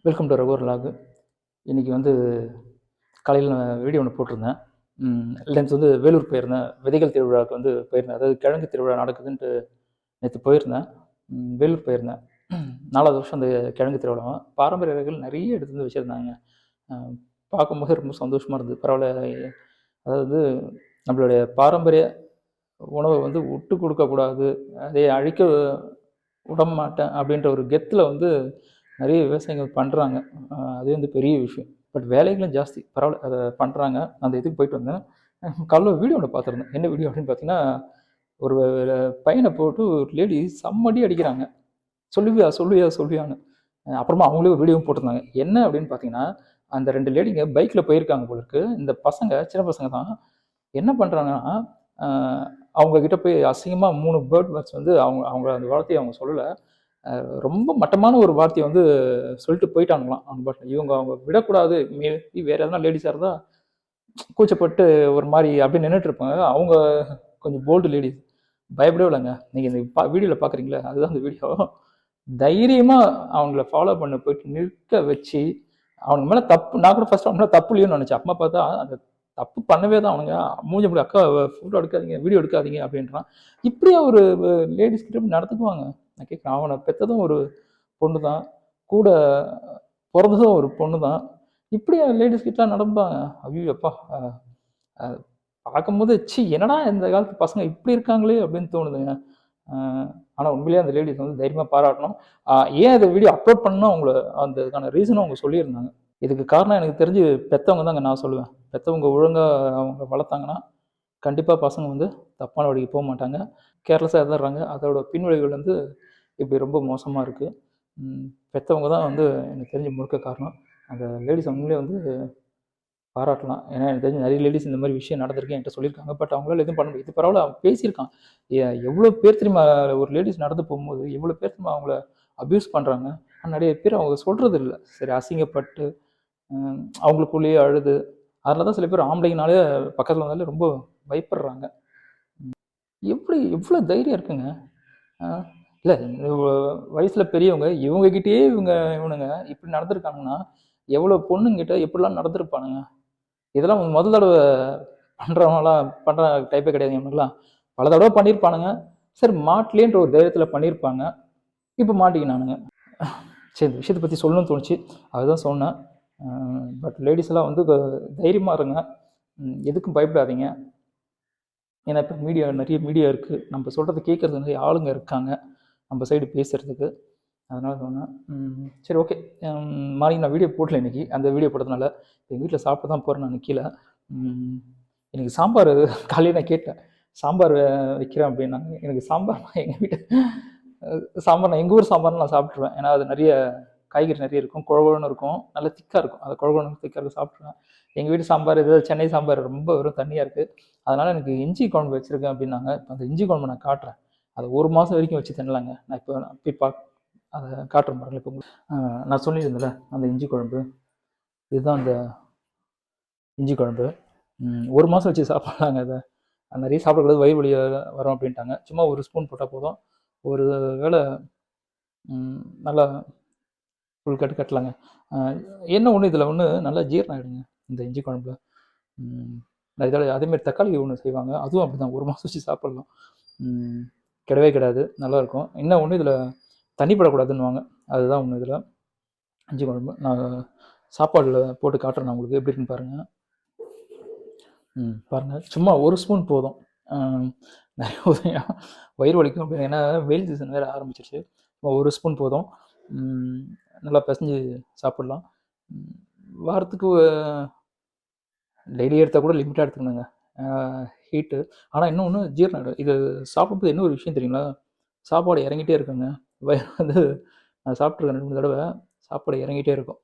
Welcome to Raghubar log. இன்றைக்கி வந்து காலையில் நான் வீடியோ ஒன்று போட்டிருந்தேன். லென்ஸ் வந்து வேலூர் போயிருந்தேன். விதைகள் திருவிழாவுக்கு வந்து போயிருந்தேன். அதாவது கிழங்கு திருவிழா நடக்குதுன்ட்டு நேற்று போயிருந்தேன். வேலூர் போயிருந்தேன். 4வது வருஷம் அந்த கிழங்கு திருவிழா. பாரம்பரிய வகைகள் நிறைய எடுத்து வந்து வச்சுருந்தாங்க. பார்க்கும்போது ரொம்ப சந்தோஷமாக இருந்தது. பரவாயில்ல, அதாவது நம்மளுடைய பாரம்பரிய உணவை வந்து விட்டு கொடுக்கக்கூடாது, அதை அழிக்க விட மாட்டேன் அப்படின்ற ஒரு கெத்தில் வந்து நிறைய விவசாயிகள் பண்ணுறாங்க. அது வந்து பெரிய விஷயம். பட் வேலைகளும் ஜாஸ்தி. பரவாயில்ல, அதை பண்ணுறாங்க. அந்த இதுக்கு போயிட்டு வந்தேன். காலைல வீடியோ ஒன்று பார்த்துருந்தேன். என்ன வீடியோ அப்படின்னு பார்த்தீங்கன்னா, ஒரு பையனை போட்டு ஒரு லேடி செம்மடி அடிக்கிறாங்க. சொல்லுவியா சொல்லுவியா சொல்லுவியான்னு. அப்புறமா அவங்களே ஒரு வீடியோவும் போட்டிருந்தாங்க. என்ன அப்படின்னு பார்த்தீங்கன்னா, அந்த 2 லேடிங்க பைக்கில் போயிருக்காங்க போல இருக்கு. இந்த பசங்க சின்ன பசங்க தான். என்ன பண்ணுறாங்கன்னா, அவங்கக்கிட்ட போய் அசிங்கமாக 3 பேர்ட் வேர்ட்ஸ் வந்து அவங்க அந்த வார்த்தையை அவங்க சொல்லலை. ரொம்ப மட்டமான ஒரு வார்த்தையை வந்து சொல்லிட்டு போயிட்டாங்களாம். அவங்க விடக்கூடாது. வேறு எதனா லேடிஸாக இருந்தால் கூச்சப்பட்டு ஒரு மாதிரி அப்படி நின்றுட்டு இருப்பாங்க. அவங்க கொஞ்சம் போல்டு லேடிஸ், பயப்படவே இல்லைங்க. நீங்கள் இந்த வீடியோவில் பார்க்குறீங்களா, அதுதான் அந்த வீடியோ. தைரியமாக அவங்கள ஃபாலோ பண்ண போயிட்டு நிற்க வச்சு, அவனுக்கு மேலே தப்பு, நான் கூட ஃபஸ்ட்டு அவங்க மேலே தப்பு இல்லையோன்னு நினச்சேன். அம்மா பார்த்தா அந்த தப்பு பண்ணவே தான் அவனுங்க மூஞ்ச முடியும். அக்கா ஃபோட்டோ எடுக்காதீங்க, வீடியோ எடுக்காதீங்க அப்படின்றான். இப்படியே ஒரு லேடிஸ் கிட்ட நடத்துக்குவாங்க. நான் கேட்குறேன், அவனை பெற்றதும் ஒரு பொண்ணு தான், கூட பிறந்ததும் ஒரு பொண்ணு தான், இப்படியா லேடிஸ் கிட்டலாம் நடப்பாங்க? ஐயோ அப்பா, பார்க்கும்போது என்னடா இந்த காலத்து பசங்க இப்படி இருக்காங்களே அப்படின்னு தோணுதுங்க. ஆனால் உண்மையிலேயே அந்த லேடிஸ் வந்து தைரியமாக பாராட்டணும். ஏன் அந்த வீடியோ அப்லோட் பண்ணணும் அவங்கள அந்த இதுக்கான ரீசனும் அவங்க சொல்லியிருந்தாங்க. இதுக்கு காரணம் எனக்கு தெரிஞ்சு பெற்றவங்க தாங்க நான் சொல்லுவேன். பெற்றவங்க ஒழுங்காக அவங்க வளர்த்தாங்கன்னா கண்டிப்பாக பசங்க வந்து தப்பான வழிக்கு போக மாட்டாங்க. கேர்லெஸ்ஸாக இருந்துடுறாங்க. அதோட பின்விளைவுகள் வந்து இப்படி ரொம்ப மோசமாக இருக்குது. பெற்றவங்க தான் வந்து எனக்கு தெரிஞ்ச முழுக்க காரணம். அந்த லேடிஸ் அவங்களே வந்து பாராட்டலாம். ஏன்னா எனக்கு தெரிஞ்சு நிறைய லேடிஸ் இந்த மாதிரி விஷயம் நடந்திருக்கு என்கிட்ட சொல்லியிருக்காங்க. பட் அவங்களால எதுவும் பண்ண முடியாது. இது பரவாயில்ல, அவன் பேசியிருக்கான். எவ்வளோ பேர் தெரியுமா ஒரு லேடிஸ் நடந்து போகும்போது எவ்வளோ பேர் தெரியுமா அவங்கள அப்யூஸ் பண்ணுறாங்க. நிறைய பேர் அவங்க சொல்கிறது இல்லை. சரி, அசிங்கப்பட்டு அவங்களுக்குள்ளேயே அழுது, அதில் தான் சில பேர் ஆம்பளைங்கனாலே பக்கத்தில் வந்தாலே ரொம்ப பயப்படுறாங்க. எவ்வளோ தைரியம் இருக்குங்க. இல்லை, வயசில் பெரியவங்க இவங்ககிட்டயே இவனுங்க இப்படி நடந்திருக்காங்கன்னா எவ்வளோ பொண்ணுங்கிட்ட எப்படிலாம் நடந்திருப்பானுங்க. இதெல்லாம் முதல் தடவை பண்ணுறவங்களாம் பண்ணுற டைப்பே கிடையாது. இவனுங்களாம் பல தடவை பண்ணியிருப்பானுங்க. சரி, மாட்டலேன்ற ஒரு தைரியத்தில் பண்ணியிருப்பாங்க. இப்போ மாட்டிக்கினானுங்க. சரி, இந்த விஷயத்தை பற்றி சொல்லணும்னு தோணுச்சு, அதுதான் சொன்னேன். பட் லேடிஸ் எல்லாம் வந்து தைரியமாக இருங்க, எதுக்கும் பயப்படாதீங்க. ஏன்னா இப்போ நிறைய மீடியா இருக்குது. நம்ம சொல்கிறத கேட்குறது நிறைய ஆளுங்க இருக்காங்க நம்ம சைடு பேசுகிறதுக்கு. அதனால் சொன்னேன். சரி, ஓகே. மார்னிங் நான் வீடியோ போடல இன்றைக்கி. அந்த வீடியோ போட்டதுனால எங்கள் வீட்டில் சாப்பிட்டு தான் போகிறேன் நான் கீழே. எனக்கு சாம்பார் காலையில் நான் கேட்டேன், சாம்பார் வைக்கிறேன் அப்படின்னாங்க. எனக்கு சாம்பார் எங்கள் வீட்டு சாம்பார் நான் எங்கள் ஊர் சாம்பார்னு நான் சாப்பிட்ருவேன். ஏன்னா அது நிறைய காய்கறி நிறைய இருக்கும், குழகுன்னு இருக்கும், நல்லா திக்காக இருக்கும். அதை குழகுன்னு திக்காக இருக்கும், சாப்பிட்ருவேன். எங்கள் வீட்டு சாம்பார் இது சென்னை சாம்பார் ரொம்ப வெறும் தண்ணியாக இருக்குது. அதனால் எனக்கு இஞ்சி குழம்பு வச்சுருக்கேன் அப்படின்னாங்க. இப்போ அந்த இஞ்சி குழம்பு நான் காட்டுறேன். அதை 1 மாதம் வரைக்கும் வச்சு தின்னலாங்க. நான் இப்போ போய் அதை காட்டுறேன் பாருங்கள். இப்போ நான் சொல்லியிருந்தேன்ல அந்த இஞ்சி குழம்பு, இதுதான் அந்த இஞ்சி குழம்பு. 1 மாதம் வச்சு சாப்பிட்லாங்க. அதை நிறைய சாப்பிடக்கூடாது, வயிறு வலி வரும் அப்படின்ட்டாங்க. சும்மா 1 ஸ்பூன் போட்டால் போதும். ஒரு வேளை நல்லா ஃபுல் கட்டலாங்க. என்ன ஒன்று, இதில் ஒன்று நல்லா ஜீரணம் ஆகிடுங்க இந்த இஞ்சி குழம்புல. இதோட அதேமாதிரி தக்காளி ஒன்று செய்வாங்க, அதுவும் அப்படி தான் 1 மாதம் வச்சு சாப்பிட்லாம். கிடவே கிடாது, நல்லாயிருக்கும். என்ன ஒன்று, இதில் தண்ணி படக்கூடாதுன்னுவாங்க, அதுதான் ஒன்று இதில் இஞ்சி குழம்பு. நான் சாப்பாடில் போட்டு காட்டுறேன் நான் உங்களுக்கு, எப்படி இருக்குன்னு பாருங்கள். பாருங்கள், சும்மா 1 ஸ்பூன் போதும். நிறைய உதவியாக வயிறு வலிக்கும் அப்படின்னு, ஏன்னா வெயில் சீசன் வேறு ஆரம்பிச்சிருச்சு. 1 ஸ்பூன் போதும். நல்லா பிசைஞ்சு சாப்பிட்லாம். வாரத்துக்கு டெய்லி எடுத்தால் கூட லிமிட்டாக எடுத்துக்கணுங்க, ஹீட்டு. ஆனால் இன்னொன்று, ஜீரணம் ஆகிடும். இது சாப்பிடும்போது என்ன ஒரு விஷயம் தெரியுங்களா, சாப்பாடு இறங்கிட்டே இருக்குங்க. வயிறு வந்து நான் சாப்பிட்ருக்கேன் 2-3 தடவை, சாப்பாடு இறங்கிட்டே இருக்கும்.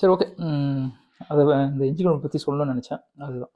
சரி, ஓகே. அதை இந்த இஞ்சி குழம்பு பற்றி சொல்லணும்னு நினச்சேன், அதுதான்.